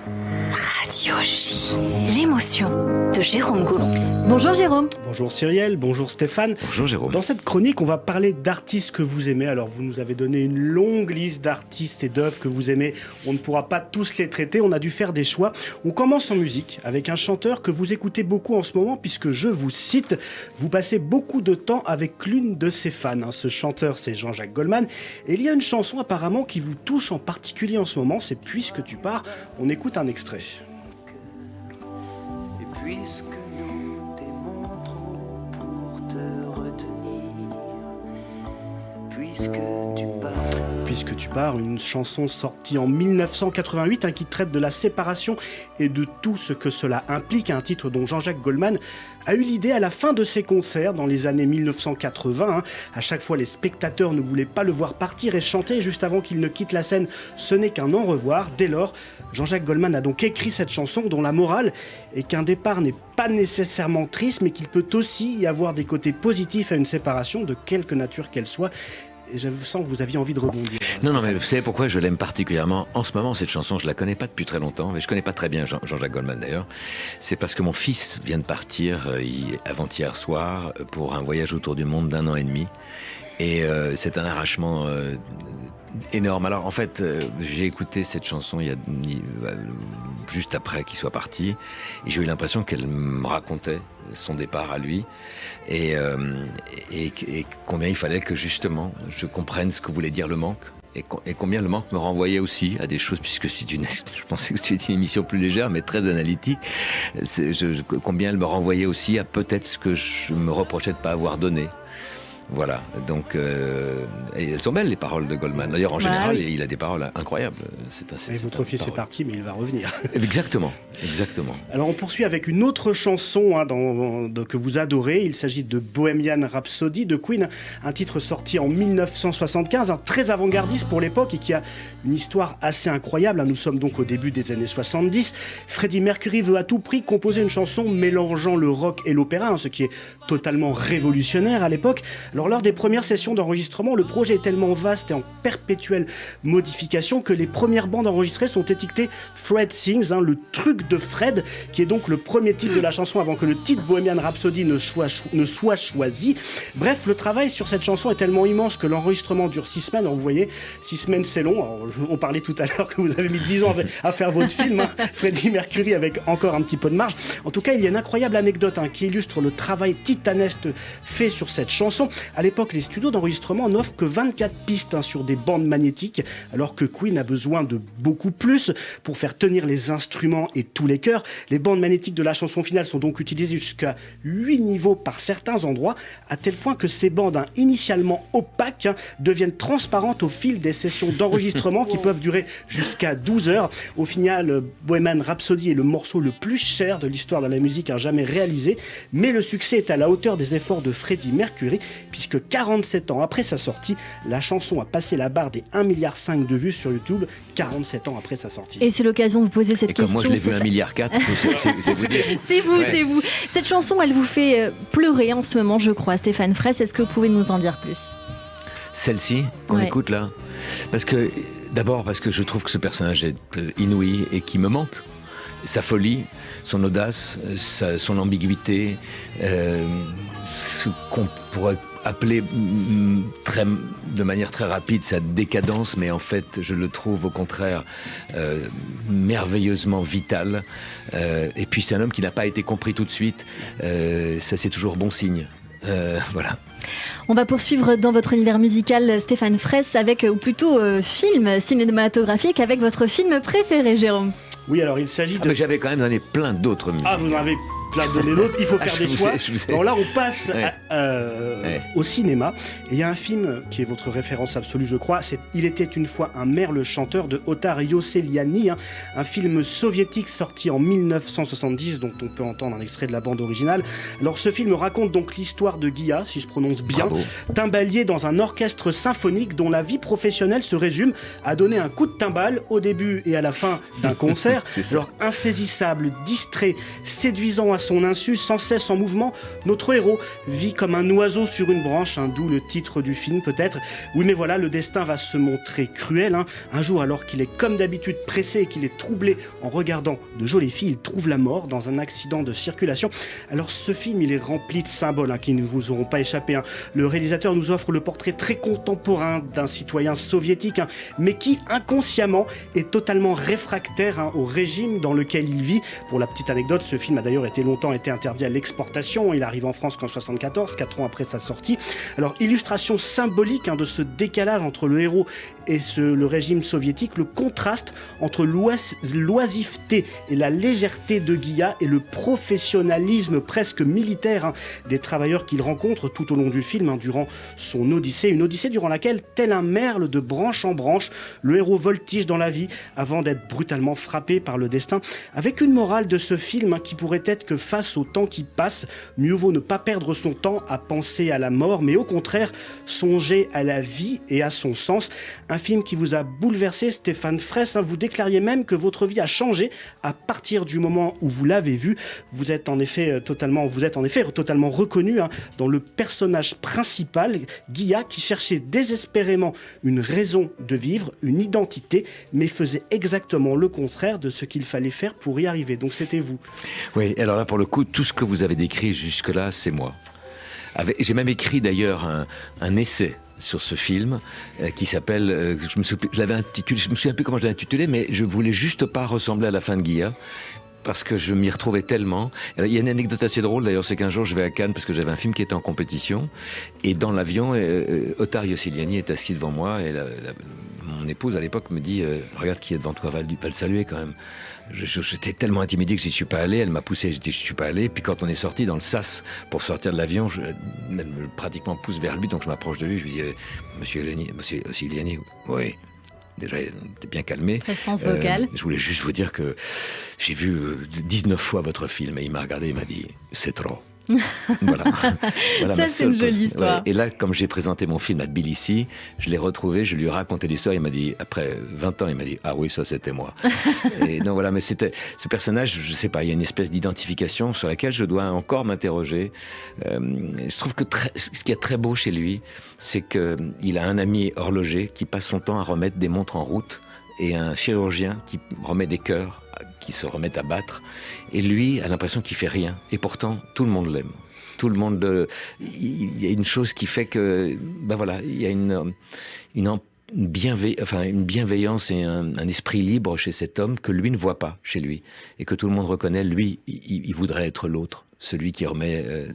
Radio J, l'émotion de Jérôme Gaulon. Bonjour Jérôme. Bonjour Cyrielle, bonjour Stéphane. Bonjour Jérôme. Dans cette chronique, on va parler d'artistes que vous aimez. Alors vous nous avez donné une longue liste d'artistes et d'œuvres que vous aimez. On ne pourra pas tous les traiter, on a dû faire des choix. On commence en musique avec un chanteur que vous écoutez beaucoup en ce moment puisque, je vous cite, vous passez beaucoup de temps avec l'une de ses fans. Ce chanteur, c'est Jean-Jacques Goldman. Et il y a une chanson apparemment qui vous touche en particulier en ce moment, c'est Puisque tu pars. On écoute un extrait. Et puisque nous t'aimons trop pour te retenir, puisque tu pars. Puisque tu pars, une chanson sortie en 1988 qui traite de la séparation et de tout ce que cela implique, un titre dont Jean-Jacques Goldman a eu l'idée à la fin de ses concerts dans les années 1980. À chaque fois, les spectateurs ne voulaient pas le voir partir et chanter juste avant qu'il ne quitte la scène. Ce n'est qu'un au revoir. Dès lors, Jean-Jacques Goldman a donc écrit cette chanson dont la morale est qu'un départ n'est pas nécessairement triste, mais qu'il peut aussi y avoir des côtés positifs à une séparation, de quelque nature qu'elle soit. Et je sens que vous aviez envie de rebondir. Non, mais vous savez pourquoi je l'aime particulièrement en ce moment, cette chanson? Je la connais pas depuis très longtemps, mais je connais pas très bien Jean-Jacques Goldman d'ailleurs. C'est parce que mon fils vient de partir avant-hier soir pour un voyage autour du monde d'1 an et demi. Et c'est un arrachement énorme. Alors en fait, j'ai écouté cette chanson juste après qu'il soit parti, et j'ai eu l'impression qu'elle me racontait son départ à lui, et combien il fallait que justement je comprenne ce que voulait dire le manque. Et combien le manque me renvoyait aussi à des choses, puisque je pensais que c'était une émission plus légère, mais très analytique. Combien elle me renvoyait aussi à peut-être ce que je me reprochais de ne pas avoir donné. Voilà, donc et elles sont belles les paroles de Goldman. D'ailleurs, en général, oui. Il a des paroles incroyables. Et votre fils est parti, mais il va revenir. Exactement. Alors on poursuit avec une autre chanson que vous adorez. Il s'agit de Bohemian Rhapsody de Queen, un titre sorti en 1975, très avant-gardiste pour l'époque et qui a une histoire assez incroyable. Nous sommes donc au début des années 70. Freddie Mercury veut à tout prix composer une chanson mélangeant le rock et l'opéra, ce qui est totalement révolutionnaire à l'époque. Alors lors des premières sessions d'enregistrement, le projet est tellement vaste et en perpétuelle modification que les premières bandes enregistrées sont étiquetées Fred Sings, le truc de Fred, qui est donc le premier titre de la chanson avant que le titre Bohemian Rhapsody ne soit choisi. Bref, le travail sur cette chanson est tellement immense que l'enregistrement dure 6 semaines. Alors, vous voyez, 6 semaines c'est long. Alors, on parlait tout à l'heure que vous avez mis 10 ans à faire votre film, Freddie Mercury avec encore un petit peu de marge. En tout cas, il y a une incroyable anecdote qui illustre le travail titanesque fait sur cette chanson. À l'époque, les studios d'enregistrement n'offrent que 24 pistes sur des bandes magnétiques, alors que Queen a besoin de beaucoup plus pour faire tenir les instruments et tous les chœurs. Les bandes magnétiques de la chanson finale sont donc utilisées jusqu'à 8 niveaux par certains endroits, à tel point que ces bandes initialement opaques deviennent transparentes au fil des sessions d'enregistrement qui peuvent durer jusqu'à 12 heures. Au final, Bohemian Rhapsody est le morceau le plus cher de l'histoire de la musique jamais réalisé, mais le succès est à la hauteur des efforts de Freddie Mercury, puisque 47 ans après sa sortie, la chanson a passé la barre des 1,5 milliard de vues sur YouTube, 47 ans après sa sortie. Et c'est l'occasion de vous poser cette question. Comme moi je l'ai vu 1,4 milliard, c'est vous dire. C'est vous. Cette chanson, elle vous fait pleurer en ce moment, je crois, Stéphane Fraisse. Est-ce que vous pouvez nous en dire plus? Celle-ci, qu'on écoute là, parce que je trouve que ce personnage est inouï et qui me manque. Sa folie, son audace, son ambiguïté, ce qu'on pourrait appeler de manière très rapide sa décadence, mais en fait je le trouve au contraire merveilleusement vital, et puis c'est un homme qui n'a pas été compris tout de suite, ça c'est toujours bon signe. Voilà. On va poursuivre dans votre univers musical, Stéphane Fraisse, ou plutôt film cinématographique, avec votre film préféré, Jérôme. Oui, alors il s'agit de... Mais j'avais quand même donné plein d'autres musiques. Ah, vous en avez plein donné d'autres, il faut faire des choix. Alors là, on passe au cinéma. Et il y a un film qui est votre référence absolue, je crois. C'est Il était une fois un merle chanteur de Otar Yosseliani, un film soviétique sorti en 1970, dont on peut entendre un extrait de la bande originale. Alors ce film raconte donc l'histoire de Guilla, si je prononce bien, timbalier dans un orchestre symphonique dont la vie professionnelle se résume à donner un coup de timbale au début et à la fin d'un concert. Alors insaisissable, distrait, séduisant à son insu, sans cesse en mouvement, notre héros vit comme un oiseau sur une branche, d'où le titre du film peut-être. Oui, mais voilà, le destin va se montrer cruel. Un jour, alors qu'il est comme d'habitude pressé et qu'il est troublé en regardant de jolies filles, il trouve la mort dans un accident de circulation. Alors ce film, il est rempli de symboles qui ne vous auront pas échappé. Le réalisateur nous offre le portrait très contemporain d'un citoyen soviétique, mais qui inconsciemment est totalement réfractaire au régime dans lequel il vit. Pour la petite anecdote, ce film a d'ailleurs longtemps été interdit à l'exportation. Il arrive en France qu'en 1974, 4 ans après sa sortie. Alors, illustration symbolique de ce décalage entre le héros et le régime soviétique, le contraste entre l'oisiveté et la légèreté de Guilla et le professionnalisme presque militaire des travailleurs qu'il rencontre tout au long du film, durant son odyssée. Une odyssée durant laquelle, tel un merle de branche en branche, le héros voltige dans la vie avant d'être brutalement frappé par le destin. Avec une morale de ce film qui pourrait être que face au temps qui passe, mieux vaut ne pas perdre son temps à penser à la mort, mais au contraire, songer à la vie et à son sens. Un film qui vous a bouleversé, Stéphane Fraisse. Vous déclariez même que votre vie a changé à partir du moment où vous l'avez vu. Vous êtes en effet totalement reconnu dans le personnage principal, Guilla, qui cherchait désespérément une raison de vivre, une identité, mais faisait exactement le contraire de ce qu'il fallait faire pour y arriver. Donc c'était vous. Oui, alors là, pour le coup, tout ce que vous avez décrit jusque-là, c'est moi. J'ai même écrit d'ailleurs un essai sur ce film qui s'appelle, je me souviens plus comment je l'avais intitulé, mais je voulais juste pas ressembler à la fin de Guilla, parce que je m'y retrouvais tellement. Il y a une anecdote assez drôle d'ailleurs, c'est qu'un jour je vais à Cannes parce que j'avais un film qui était en compétition, et dans l'avion, Otar Yossiliani est assis devant moi, et mon épouse à l'époque me dit regarde qui est devant toi, va le saluer quand même. J'étais tellement intimidé que j'y suis pas allé, elle m'a poussé, je suis pas allé, puis quand on est sorti dans le sas pour sortir de l'avion, elle me pratiquement pousse vers lui, donc je m'approche de lui, je lui dis monsieur Yossiliani, oui. Déjà, t'es bien calmé. Présence vocale. Je voulais juste vous dire que j'ai vu 19 fois votre film, et il m'a regardé, il m'a dit c'est trop. Voilà. Ça, c'est une jolie histoire. Ouais. Et là, comme j'ai présenté mon film à Tbilissi, je l'ai retrouvé, je lui ai raconté l'histoire, il m'a dit, après 20 ans, il m'a dit, ah oui, ça c'était moi. Et donc voilà, mais c'était ce personnage, je sais pas, il y a une espèce d'identification sur laquelle je dois encore m'interroger. Je trouve que ce qui est très beau chez lui, c'est qu'il a un ami horloger qui passe son temps à remettre des montres en route, et un chirurgien qui remet des cœurs qui se remettent à battre, et lui a l'impression qu'il fait rien, et pourtant tout le monde l'aime. Tout le monde, il y a une chose qui fait que, ben voilà, il y a une bienveillance et un esprit libre chez cet homme que lui ne voit pas chez lui, et que tout le monde reconnaît. Lui, il voudrait être l'autre, celui qui remet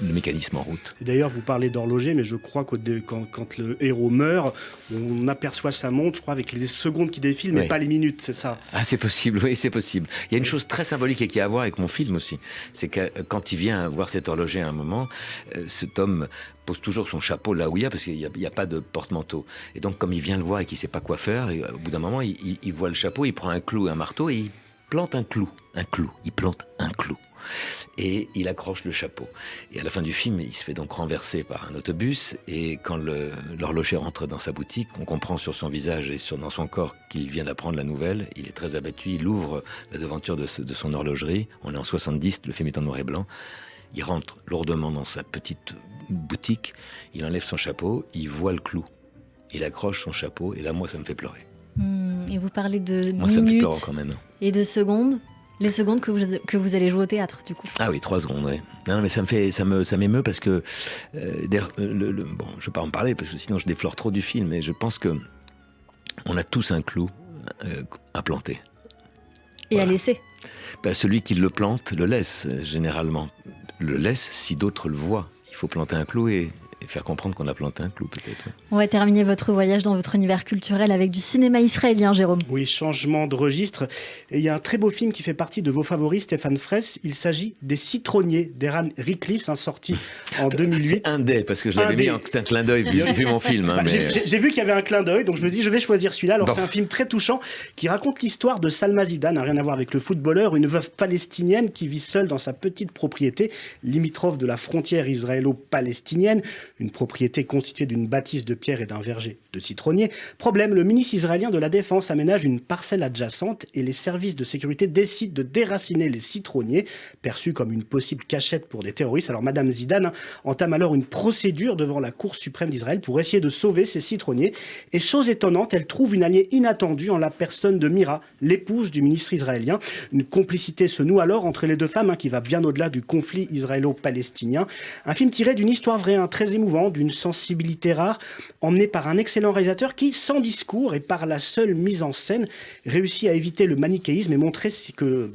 le mécanisme en route. Et d'ailleurs, vous parlez d'horloger, mais je crois que quand le héros meurt, on aperçoit sa montre, je crois, avec les secondes qui défilent, mais pas les minutes, c'est ça? Ah, c'est possible, oui, c'est possible. Il y a une chose très symbolique et qui a à voir avec mon film aussi, c'est que quand il vient voir cet horloger à un moment, cet homme pose toujours son chapeau là où il y a, parce qu'il n'y a pas de porte-manteau. Et donc, comme il vient le voir et qu'il ne sait pas quoi faire, et au bout d'un moment, il voit le chapeau, il prend un clou et un marteau, et il plante un clou. Il plante un clou. Et il accroche le chapeau. Et à la fin du film, il se fait donc renverser par un autobus, et quand l'horloger rentre dans sa boutique, on comprend sur son visage et dans son corps qu'il vient d'apprendre la nouvelle. Il est très abattu, il ouvre la devanture de son horlogerie. On est en 70, le film est en noir et blanc. Il rentre lourdement dans sa petite boutique, il enlève son chapeau, il voit le clou, il accroche son chapeau, et là, moi, ça me fait pleurer. Et vous parlez de moi, ça me fait pleurer minutes quand même. Et de secondes. Les secondes que vous allez jouer au théâtre, du coup. Ah oui, 3 secondes, oui. Non, mais ça m'émeut parce que, bon, je ne vais pas en parler parce que sinon je déflore trop du film, mais je pense que on a tous un clou à planter. Et voilà. À laisser. Celui qui le plante le laisse, généralement. Le laisse si d'autres le voient. Il faut planter un clou et faire comprendre qu'on a planté un clou, peut-être. On va terminer votre voyage dans votre univers culturel avec du cinéma israélien, Jérôme. Oui, changement de registre. Et il y a un très beau film qui fait partie de vos favoris, Stéphane Fraisse. Il s'agit des Citronniers d'Eran Riklis, sorti en 2008. C'est un des, parce que je l'avais mis c'était un clin d'œil, vu mon film. Hein, mais... J'ai vu qu'il y avait un clin d'œil, donc je me dis, je vais choisir celui-là. Alors, c'est un film très touchant qui raconte l'histoire de Salma Zidane, rien à voir avec le footballeur, une veuve palestinienne qui vit seule dans sa petite propriété, limitrophe de la frontière israélo-palestinienne. une propriété constituée d'une bâtisse de pierre et d'un verger de citronniers. Problème, le ministre israélien de la Défense aménage une parcelle adjacente et les services de sécurité décident de déraciner les citronniers, perçus comme une possible cachette pour des terroristes. Alors Madame Zidane entame alors une procédure devant la Cour suprême d'Israël pour essayer de sauver ces citronniers. Et chose étonnante, elle trouve une alliée inattendue en la personne de Mira, l'épouse du ministre israélien. Une complicité se noue alors entre les deux femmes, qui va bien au-delà du conflit israélo-palestinien. Un film tiré d'une histoire vraie, très émouvant, d'une sensibilité rare, emmené par un excellent réalisateur qui, sans discours et par la seule mise en scène, réussit à éviter le manichéisme et montrer que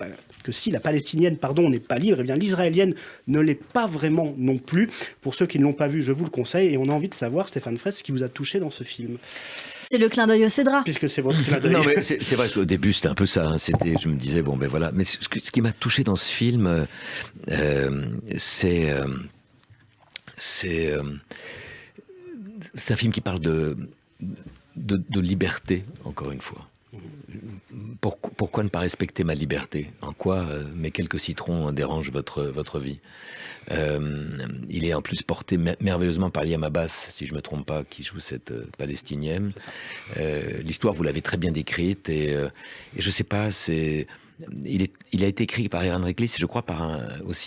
si la palestinienne n'est pas libre, eh bien l'israélienne ne l'est pas vraiment non plus. Pour ceux qui ne l'ont pas vu, je vous le conseille. Et on a envie de savoir, Stéphane Fraisse, ce qui vous a touché dans ce film. C'est le clin d'œil au Cédra. Puisque c'est votre clin d'œil. Non, mais c'est vrai qu'au début, c'était un peu ça. Je me disais, bon, ben voilà. Mais ce qui m'a touché dans ce film, c'est un film qui parle de liberté, encore une fois. Pourquoi ne pas respecter ma liberté? En quoi mes quelques citrons dérangent votre vie? Il est en plus porté merveilleusement par Liam Abbas, si je ne me trompe pas, qui joue cette Palestinienne. L'histoire, vous l'avez très bien décrite, et je ne sais pas, il a été écrit par Aaron Reckless, je crois,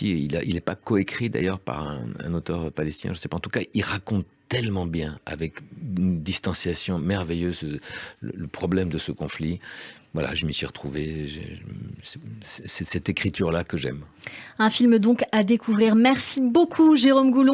il n'est pas coécrit d'ailleurs par un auteur palestinien, je ne sais pas. En tout cas, il raconte tellement bien, avec une distanciation merveilleuse, le problème de ce conflit. Voilà, je m'y suis retrouvé. C'est cette écriture-là que j'aime. Un film donc à découvrir. Merci beaucoup, Jérôme Goulon.